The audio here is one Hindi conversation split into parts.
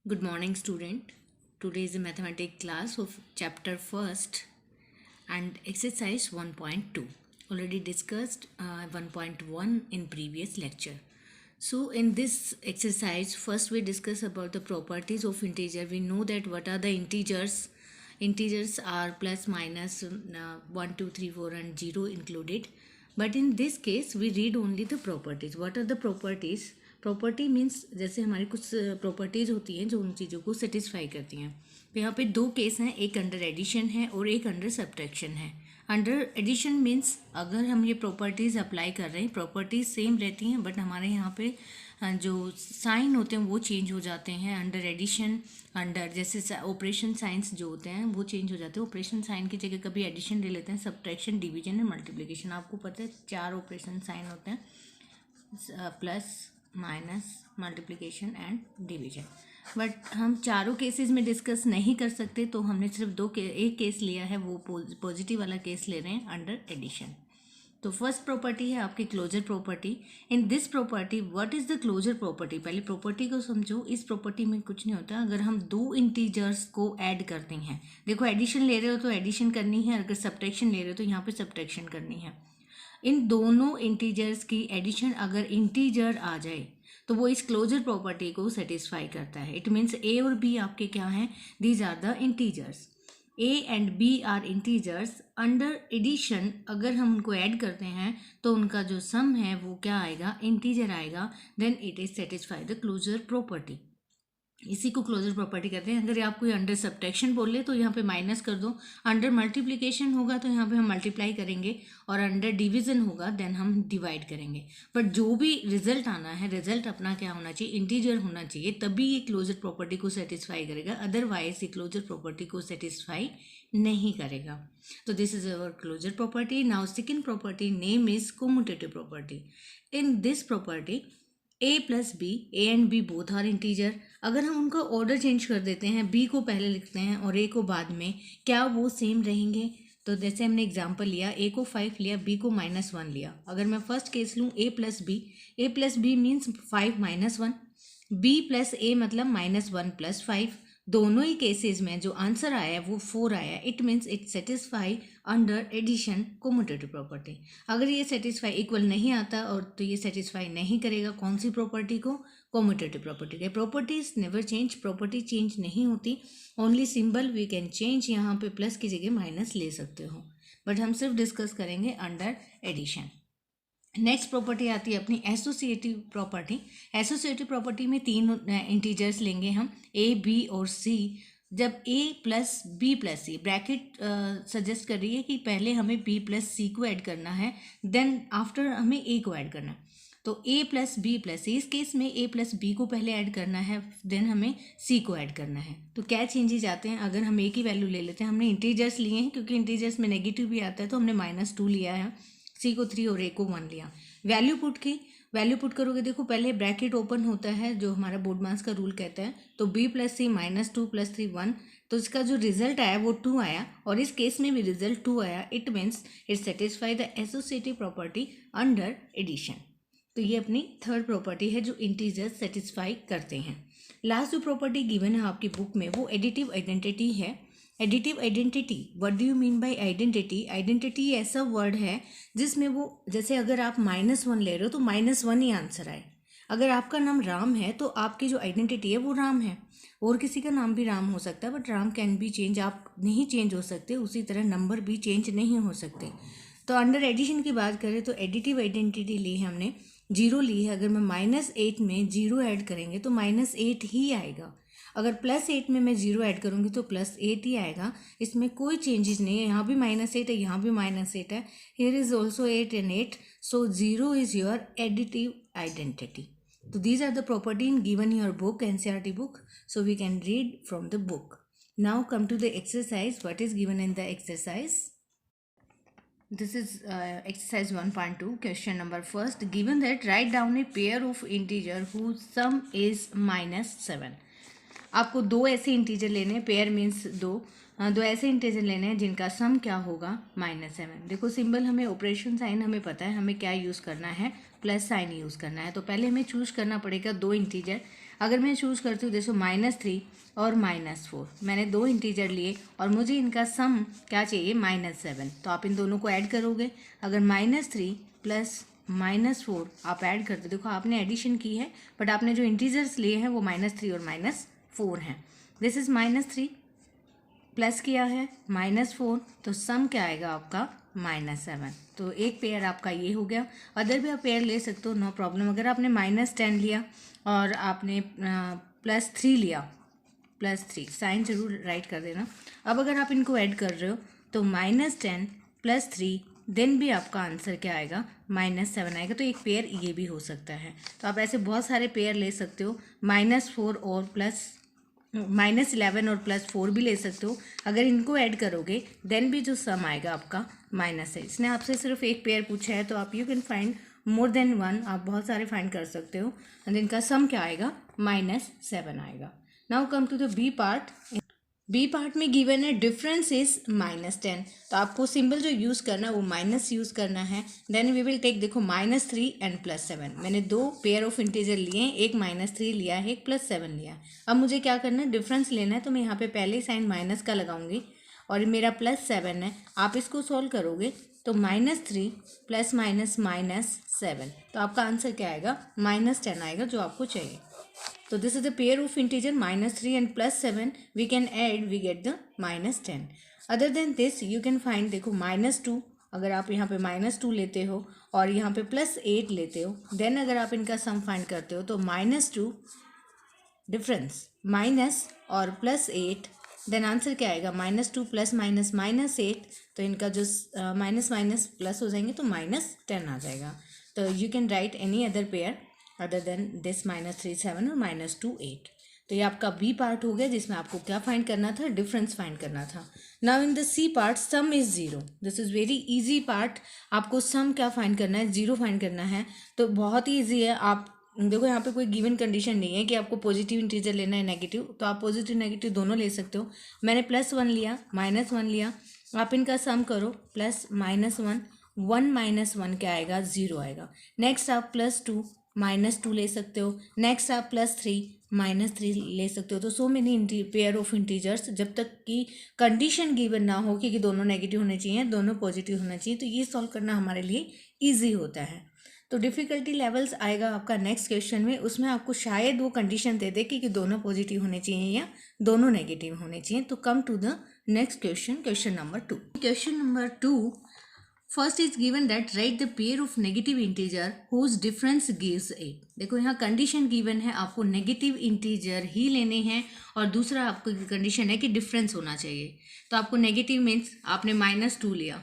Good morning, student. Today is a mathematics class of chapter first and exercise 1.2. Already discussed 1.1 in previous lecture. So in this exercise, first we discuss about the properties of integer. We know that what are the integers. Integers are plus, minus, 1, 2, 3, 4 and 0 included. But in this case, we read only the properties. What are the properties? Property means जैसे हमारी कुछ प्रॉपर्टीज़ होती हैं जो उन चीज़ों को सेटिस्फाई करती हैं. तो यहाँ पे दो केस हैं, एक अंडर एडिशन है और एक अंडर सब्ट्रैक्शन है. अंडर एडिशन मीन्स अगर हम ये प्रॉपर्टीज़ अप्लाई कर रहे हैं, प्रॉपर्टीज़ सेम रहती हैं बट हमारे यहाँ पे जो साइन होते हैं वो चेंज हो जाते हैं. अंडर एडिशन अंडर जैसे ऑपरेशन साइंस जो होते हैं वो चेंज हो जाते हैं. ऑपरेशन साइन की जगह कभी एडिशन ले लेते हैं, सब्ट्रैक्शन, डिवीजन एंड मल्टीप्लिकेशन. आपको पता है 4 ऑपरेशन साइन होते हैं, plus, minus, multiplication and division. But हम चारों केसेस में डिस्कस नहीं कर सकते, तो हमने सिर्फ एक केस लिया है, वो पॉजिटिव वाला केस ले रहे हैं, अंडर एडिशन. तो फर्स्ट प्रॉपर्टी है आपकी closure property. In this property what is the closure property? पहले प्रॉपर्टी को समझो. इस प्रॉपर्टी में कुछ नहीं होता. अगर हम दो इंटीजर्स को ऐड करते हैं, देखो एडिशन ले रहे हो तो एडिशन करनी है, अगर सब्ट्रैक्शन ले रहे हो तो यहाँ पे सब्ट्रैक्शन करनी है. इन दोनों इंटीजर्स की एडिशन अगर इंटीजर आ जाए तो वो इस क्लोजर प्रॉपर्टी को सेटिस्फाई करता है. इट मीन्स ए और बी आपके क्या हैं? These are the integers. A and b are integers. Under addition अगर हम उनको ऐड करते हैं तो उनका जो सम है वो क्या आएगा? इंटीजर आएगा. Then it is satisfy the closure property. इसी को क्लोजर प्रॉपर्टी कहते हैं. अगर आप कोई अंडर सब्ट्रैक्शन बोले तो यहाँ पे माइनस कर दो. अंडर मल्टीप्लिकेशन होगा तो यहाँ पे हम मल्टीप्लाई करेंगे, और अंडर डिवीजन होगा देन हम डिवाइड करेंगे. बट जो भी रिजल्ट आना है, रिजल्ट अपना क्या होना चाहिए? इंटीजर होना चाहिए, तभी ये क्लोजर प्रॉपर्टी को सेटिस्फाई करेगा. अदरवाइज ये क्लोजर प्रॉपर्टी को सेटिस्फाई नहीं करेगा. तो this is our closure property. Now second property name is commutative property. In this property a plus b, a and b both are integer. अगर हम उनका ऑर्डर चेंज कर देते हैं, बी को पहले लिखते हैं और ए को बाद में, क्या वो सेम रहेंगे? तो जैसे हमने एग्जांपल लिया, ए को 5 लिया, बी को -1 लिया. अगर मैं फर्स्ट केस लूँ a plus b means 5 -1, b plus a मतलब -1 + 5. दोनों ही केसेस में जो आंसर आया वो 4 आया. It means it satisfy under addition commutative property. अगर ये सेटिस्फाई इक्वल नहीं आता और तो ये सेटिस्फाई नहीं करेगा कौन सी प्रॉपर्टी को? कोम्यूटेटिव प्रॉपर्टी के. Properties never change, property change नहीं होती, only symbol we can change. यहाँ पे प्लस की जगह माइनस ले सकते हो, बट हम सिर्फ डिस्कस करेंगे अंडर एडिशन. नेक्स्ट प्रॉपर्टी आती है अपनी एसोसिएटिव प्रॉपर्टी. एसोसिएटिव प्रॉपर्टी में 3 इंटीजर्स लेंगे हम, ए, बी और सी. जब a plus b plus c, bracket suggest कर रही है कि पहले हमें b प्लस सी को ऐड करना है, देन आफ्टर हमें a को ऐड करना है. तो a प्लस बी प्लस सी, इस केस में a प्लस बी को पहले ऐड करना है, देन हमें c को ऐड करना है. तो क्या चेंजेस आते हैं? अगर हम a की वैल्यू ले लेते हैं, हमने इंटीजर्स लिए हैं क्योंकि इंटीजर्स में नेगेटिव भी आता है, तो हमने -2 लिया है, c को 3 और a को 1 लिया. वैल्यू पुट की, वैल्यू पुट करोगे, देखो पहले ब्रैकेट ओपन होता है जो हमारा बोर्डमास का रूल कहता है. तो b प्लस सी -2 + 3 1, तो इसका जो रिजल्ट आया वो 2 आया, और इस केस में भी रिजल्ट 2 आया. It means it satisfy the associative property under addition. तो ये अपनी थर्ड प्रॉपर्टी है जो इंटीजर्स सेटिस्फाई करते हैं. लास्ट जो प्रॉपर्टी गिवन है आपकी बुक में वो एडिटिव आइडेंटिटी है. Additive identity, what do you mean by identity? Identity ऐसा वर्ड है जिसमें वो, जैसे अगर आप -1 ले रहे हो तो -1 ही आंसर आए. अगर आपका नाम राम है तो आपकी जो आइडेंटिटी है वो राम है. और किसी का नाम भी राम हो सकता है, but Ram can be change, आप नहीं चेंज हो सकते. उसी तरह नंबर भी चेंज नहीं हो सकते. तो अंडर एडिशन की बात करें तो एडिटिव आइडेंटिटी ली है हमने, 0 ली है. अगर मैं -8 में 0 ऐड करेंगे तो -8 ही आएगा. अगर +8 में मैं 0 ऐड करूँगी तो +8 ही आएगा. इसमें कोई चेंजेस नहीं है. यहाँ भी -8 है, यहाँ भी -8 है, here is also 8 and 8. So 0 is your additive identity. So these are the property given in your book, NCERT book. So we can read from the book. Now come to the exercise. What is given in the exercise? This is exercise 1.2. Question number first. Given that write down a pair of integer whose sum is -7. आपको दो ऐसे इंटीजर लेने हैं. पेयर मीन्स दो. दो ऐसे इंटीजर लेने हैं जिनका सम क्या होगा -7। देखो सिंबल हमें ऑपरेशन साइन हमें पता है, हमें क्या यूज़ करना है, प्लस साइन यूज़ करना है। तो पहले हमें चूज़ करना पड़ेगा दो इंटीजर। अगर मैं चूज़ करती हूँ देखो -3 और -4, मैंने दो इंटीजर लिए और मुझे इनका सम क्या चाहिए -7। तो आप इन दोनों को ऐड करोगे। अगर -3 प्लस -4 आप ऐड करते, देखो आपने एडिशन की है बट आपने जो इंटीजर्स लिए हैं वो -3 और -4 हैं। दिस इज -3 प्लस किया है -4, तो सम क्या आएगा आपका -7। तो एक पेयर आपका ये हो गया। अदर भी आप पेयर ले सकते हो, नो प्रॉब्लम। अगर आपने -10 लिया और आपने +3 लिया, +3 साइन जरूर राइट कर देना। अब अगर आप इनको ऐड कर रहे हो तो -10 +3 देन भी आपका आंसर क्या आएगा -7 आएगा। तो एक पेयर ये भी हो सकता है। तो आप ऐसे बहुत सारे पेयर ले सकते हो, -4 और -11 और +4 भी ले सकते हो। अगर इनको ऐड करोगे देन भी जो सम आएगा आपका माइनस है। इसने आपसे सिर्फ एक पेयर पूछा है तो आप you can find more than one, आप बहुत सारे फाइंड कर सकते हो। एंड इनका सम क्या आएगा -7 आएगा। Now come to the b part. B part में गिवन है डिफरेंस इज -10। तो आपको सिंबल जो यूज़ करना है वो माइनस यूज़ करना है। देन वी विल टेक, देखो -3 एंड +7, मैंने दो पेयर ऑफ इंटीजर लिए हैं, एक -3 लिया है, एक +7 लिया है। अब मुझे क्या करना है, डिफरेंस लेना है। तो मैं यहाँ पे पहले साइन माइनस का लगाऊंगी और मेरा +7 है। आप इसको सॉल्व करोगे तो -3 प्लस -7, तो आपका आंसर क्या आएगा -10 आएगा जो आपको चाहिए। So this is the pair of integer -3 and +7. We can add, we get the -10. Other than this you can find, देखो -2, अगर आप यहाँ पे -2 लेते हो और यहाँ पे +8 लेते हो, देन अगर आप इनका सम फाइंड करते हो तो -2 डिफरेंस माइनस और +8, देन आंसर क्या आएगा -2 प्लस -8। तो इनका जो माइनस माइनस प्लस हो जाएंगे तो -10 आ जाएगा। तो you can write any other pair other than this -3 7 और -2 8। तो ये आपका बी पार्ट हो गया जिसमें आपको क्या फाइंड करना था, डिफरेंस फाइंड करना था। Now in the c part sum is 0। This is very easy part. आपको सम क्या फाइंड करना है, 0 फाइंड करना है। तो बहुत ही ईजी है। आप देखो यहाँ पे कोई गिवन कंडीशन नहीं है कि आपको पॉजिटिव इंटीजर लेना है नेगेटिव, तो आप पॉजिटिव नेगेटिव दोनों ले सकते हो। मैंने +1 लिया, -1 लिया, आप इनका सम करो, प्लस -1, 1 - 1 क्या आएगा 0 आएगा। नेक्स्ट आप +2 -2 ले सकते हो। नेक्स्ट आप +3 -3 ले सकते हो। तो so many pair of integers, जब तक कि कंडीशन गिवन ना हो कि दोनों नेगेटिव होने चाहिए, दोनों पॉजिटिव होना चाहिए, तो ये सॉल्व करना हमारे लिए ईजी होता है। तो डिफ़िकल्टी लेवल्स आएगा आपका नेक्स्ट क्वेश्चन में, उसमें आपको शायद वो कंडीशन दे दे कि दोनों पॉजिटिव होने चाहिए या दोनों नेगेटिव होने चाहिए। तो come to the next question, question number 2। Question number 2, first is given that write the pair of negative integer whose difference gives 8। देखो यहाँ कंडीशन गिवन है, आपको नेगेटिव इंटीजर ही लेने हैं और दूसरा आपको कंडीशन है कि डिफरेंस होना चाहिए। तो आपको नेगेटिव मीन्स आपने -2 लिया।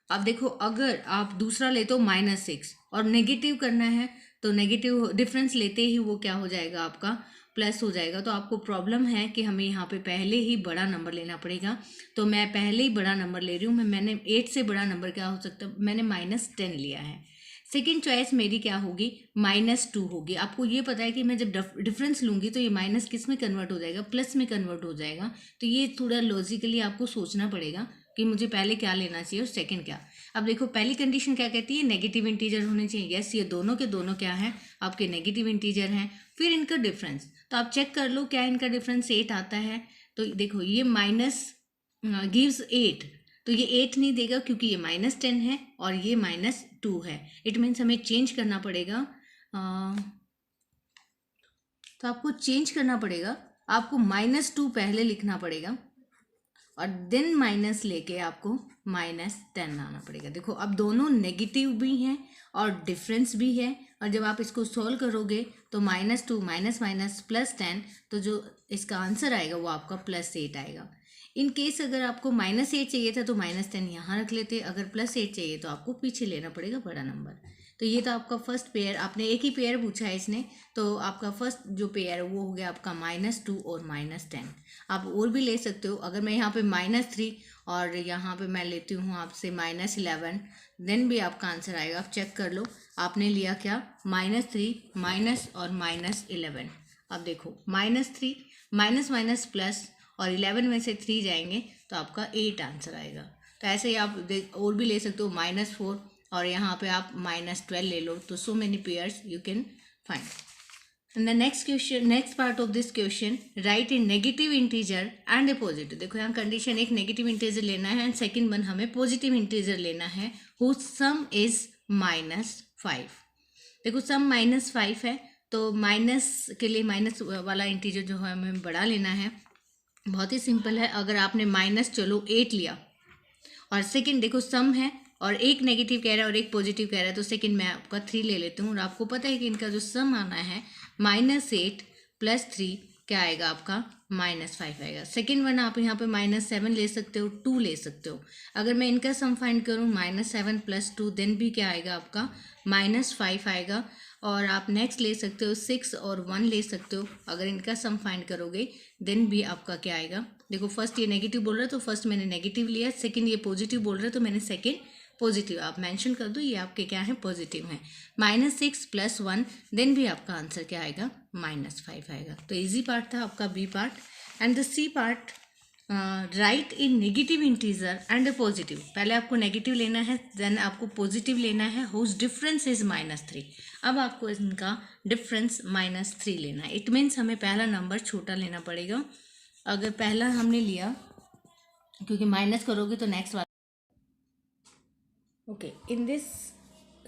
अब देखो अगर आप दूसरा लेते हो -6 और नेगेटिव करना है तो नेगेटिव डिफरेंस लेते ही वो क्या हो जाएगा आपका प्लस हो जाएगा। तो आपको प्रॉब्लम है कि हमें यहाँ पे पहले ही बड़ा नंबर लेना पड़ेगा। तो मैं पहले ही बड़ा नंबर ले रही हूँ। मैंने 8 से बड़ा नंबर क्या हो सकता है, मैंने -10 लिया है। सेकेंड चॉइस मेरी क्या होगी, -2 होगी। आपको ये पता है कि मैं जब डिफरेंस लूँगी तो ये माइनस किस में कन्वर्ट हो जाएगा, प्लस में कन्वर्ट हो जाएगा। तो ये थोड़ा लॉजिकली आपको सोचना पड़ेगा कि मुझे पहले क्या लेना चाहिए और सेकंड क्या। अब देखो पहली कंडीशन क्या कहती है, नेगेटिव इंटीजर होने चाहिए। यस, ये दोनों के दोनों क्या हैं, आपके नेगेटिव इंटीजर हैं। फिर इनका डिफरेंस, तो आप चेक कर लो क्या इनका डिफरेंस 8 आता है। तो देखो ये माइनस गिव्स 8, तो ये 8 नहीं देगा क्योंकि ये -10 है और ये -2 है। इट मीन्स हमें चेंज करना पड़ेगा। तो आपको चेंज करना पड़ेगा, आपको -2 पहले लिखना पड़ेगा और देन माइनस लेके आपको -10 आना पड़ेगा। देखो अब दोनों नेगेटिव भी हैं और डिफरेंस भी है, और जब आप इसको सॉल्व करोगे तो -2 माइनस +10, तो जो इसका आंसर आएगा वो आपका +8 आएगा। इन केस अगर आपको -8 चाहिए था तो -10 यहाँ रख लेते, अगर +8 चाहिए तो आपको पीछे लेना पड़ेगा बड़ा नंबर। तो ये तो आपका फर्स्ट पेयर, आपने एक ही पेयर पूछा है इसने, तो आपका फर्स्ट जो पेयर है वो हो गया आपका -2 और -10। आप और भी ले सकते हो। अगर मैं यहाँ पे -3 और यहाँ पे मैं लेती हूँ आपसे -11, देन भी आपका आंसर आएगा। आप चेक कर लो आपने लिया क्या, -3 माइनस और -11। अब देखो -3 माइनस माइनस प्लस और 11 में से 3 जाएंगे तो आपका 8 आंसर आएगा। तो ऐसे ही आप और भी ले सकते हो, -4 और यहाँ पे आप -12 ले लो। तो so many pairs you can find. And the next question, next part of this question, write in negative integer and a positive. देखो यहाँ कंडीशन, एक नेगेटिव इंटीजर लेना है एंड सेकंड वन हमें पॉजिटिव इंटीजर लेना है whose sum is -5। देखो सम -5 है तो माइनस के लिए माइनस वाला इंटीजर जो है हमें बड़ा लेना है। बहुत ही सिंपल है, अगर आपने माइनस चलो 8 लिया और सेकंड देखो सम है और एक नेगेटिव कह रहा है और एक पॉजिटिव कह रहा है, तो सेकंड मैं आपका 3 ले लेती हूँ और आपको पता है कि इनका जो सम आना है -8 + 3 क्या आएगा आपका -5 आएगा। सेकंड वन आप यहाँ पे -7 ले सकते हो, 2 ले सकते हो। अगर मैं इनका सम फाइंड करूँ -7 + 2 देन भी क्या आएगा आपका -5 आएगा। और आप नेक्स्ट ले सकते हो 6 और 1 ले सकते हो। अगर इनका सम फाइंड करोगे देन भी आपका क्या आएगा, देखो फर्स्ट ये नेगेटिव बोल रहा है तो फर्स्ट मैंने नेगेटिव लिया, सेकंड ये पॉजिटिव बोल रहा है तो मैंने सेकंड पॉजिटिव, आप मेंशन कर दो ये आपके क्या है पॉजिटिव हैं। -6 + 1 देन भी आपका आंसर क्या आएगा -5 आएगा। तो इजी पार्ट था आपका b part. And the c part, write in negative integer and positive. पहले आपको नेगेटिव लेना है देन आपको पॉजिटिव लेना है हुज डिफरेंस इज -3। अब आपको इनका डिफरेंस -3 लेना है। इट मीन्स हमें पहला नंबर छोटा लेना पड़ेगा। अगर पहला हमने लिया, क्योंकि माइनस करोगे तो नेक्स्ट वाला। Okay, in this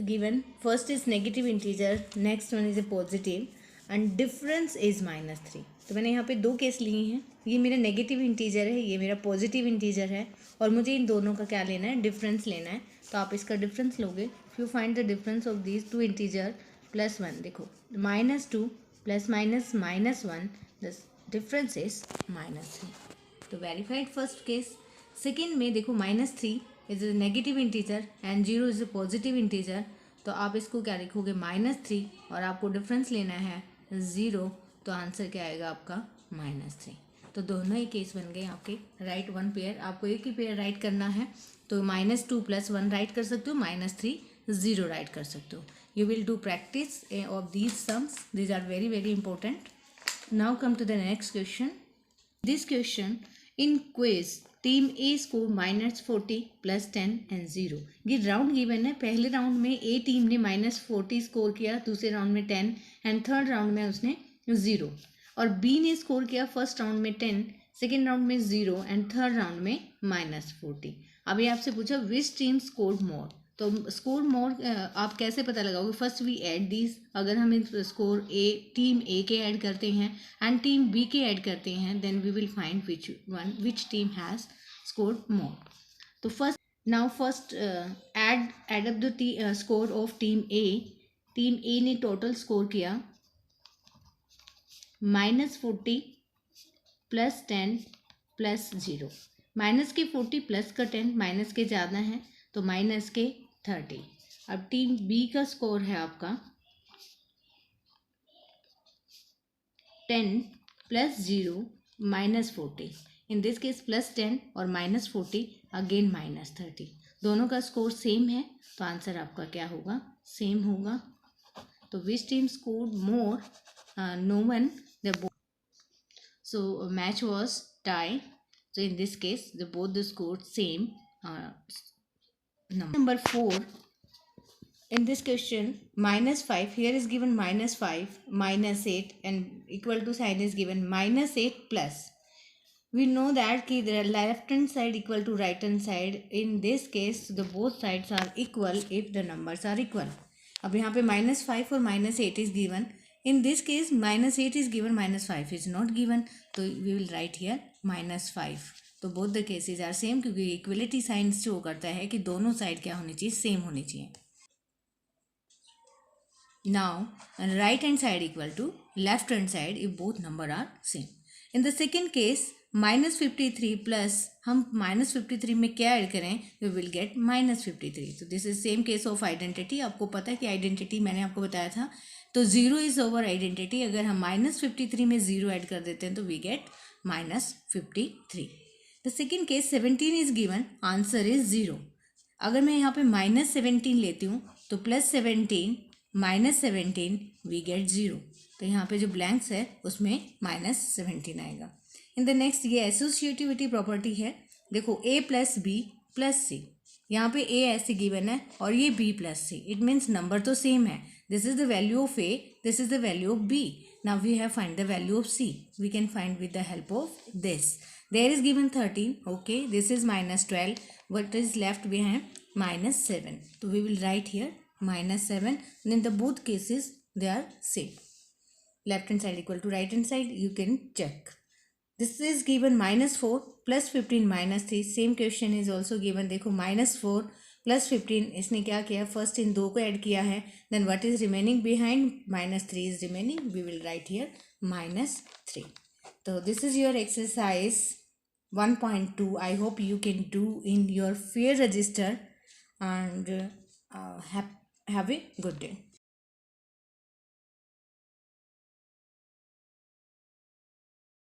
given first is negative integer, next one is a positive and difference is -3। तो मैंने यहाँ पे दो केस लिए हैं, ये मेरा नेगेटिव इंटीजर है, ये मेरा पॉजिटिव इंटीजर है और मुझे इन दोनों का क्या लेना है डिफरेंस लेना है। तो आप इसका डिफरेंस लोगे, if you find the difference of these two integer +1, देखो -2 + -1 द डिफरेंस इज -3। तो वेरीफाइड फर्स्ट केस। सेकेंड में देखो -3 is a negative integer and 0 is a positive integer. तो आप इसको क्या लिखोगे -3 और आपको डिफरेंस लेना है 0, तो आंसर क्या आएगा आपका -3। तो दोनों ही केस बन गए आपके। राइट वन पेयर, आपको एक ही पेयर राइट करना है तो -2 + 1 राइट कर सकते हो, -3 0 राइट कर सकते हो। You will do practice of these sums, these are very very important. Now come to the next question. This question in quiz team A score -40 + 10 and 0। ये राउंड गिवन है। पहले राउंड में ए टीम ने -40 स्कोर किया, दूसरे राउंड में 10 एंड थर्ड राउंड में उसने 0। और बी ने स्कोर किया फर्स्ट राउंड में 10, सेकेंड राउंड में 0 एंड थर्ड राउंड में -40। अभी आपसे पूछा विच टीम स्कोर्ड मोर। तो स्कोर मोर आप कैसे पता लगाओगे, फर्स्ट वी ऐड दीज। अगर हम स्कोर टीम ए के ऐड करते हैं एंड टीम बी के ऐड करते हैं then we will find which team has scored more. तो first add up the score of team A. Team A ने टोटल स्कोर किया -40 + 10 + 0। माइनस के 40 प्लस का 10, माइनस के ज़्यादा है तो माइनस के 30। अब टीम बी का स्कोर है आपका 10 + 0 -40। इन दिस केस +10 और -40 अगेन -30। दोनों का स्कोर सेम है तो आंसर आपका क्या होगा, सेम होगा। तो which team scored more, no one, the so match was tie. So in this case the both the scored same number 4. In this question -5, here is given -5 -8 and equal to sign is given -8 plus. We know that ki the left hand side equal to right hand side. In this case the both sides are equal if the numbers are equal. अब यहाँ पे -5 और -8 is given. In this case -8 is given, -5 is not given. तो we will write here -5. तो both the cases are same क्योंकि इक्वलिटी साइन शो करता है कि दोनों साइड क्या होनी चाहिए, सेम होनी चाहिए। Now right hand side equal to left hand side if both number are same. In the second case -53 plus हम -53 में क्या ऐड करें, वी विल गेट -53। तो this is same case of identity. आपको पता है कि आइडेंटिटी मैंने आपको बताया था, तो 0 इज ओवर आइडेंटिटी। अगर हम -53 में 0 ऐड कर देते हैं तो we get -53। The second case 17 is given, answer is 0। अगर मैं यहाँ पे -17 लेती हूँ तो +17 -17 वी गेट 0। तो यहाँ पे जो ब्लैंक्स है उसमें -17 आएगा। इन द नेक्स्ट ये एसोसिएटिविटी प्रॉपर्टी है, देखो a plus b plus c, यहाँ पे a ऐसे गिवन है और ये b plus c, it means number तो सेम है, this is the value of a, this is the value of b, now we have find the value of c, we can find with the help of this, there is given 13, okay, this is -12, what is left behind -7, so we will write here -7, and in the both cases they are same, left hand side equal to right hand side, you can check. This is given -4 plus 15 -3, same question is also given, देखो -4 प्लस 15, इसने क्या किया, फर्स्ट इन 2 को ऐड किया है, then what is remaining behind, -3 is remaining, we will write here -3. तो this is your exercise 1.2. I hope you can do in your fair register, and have a good day.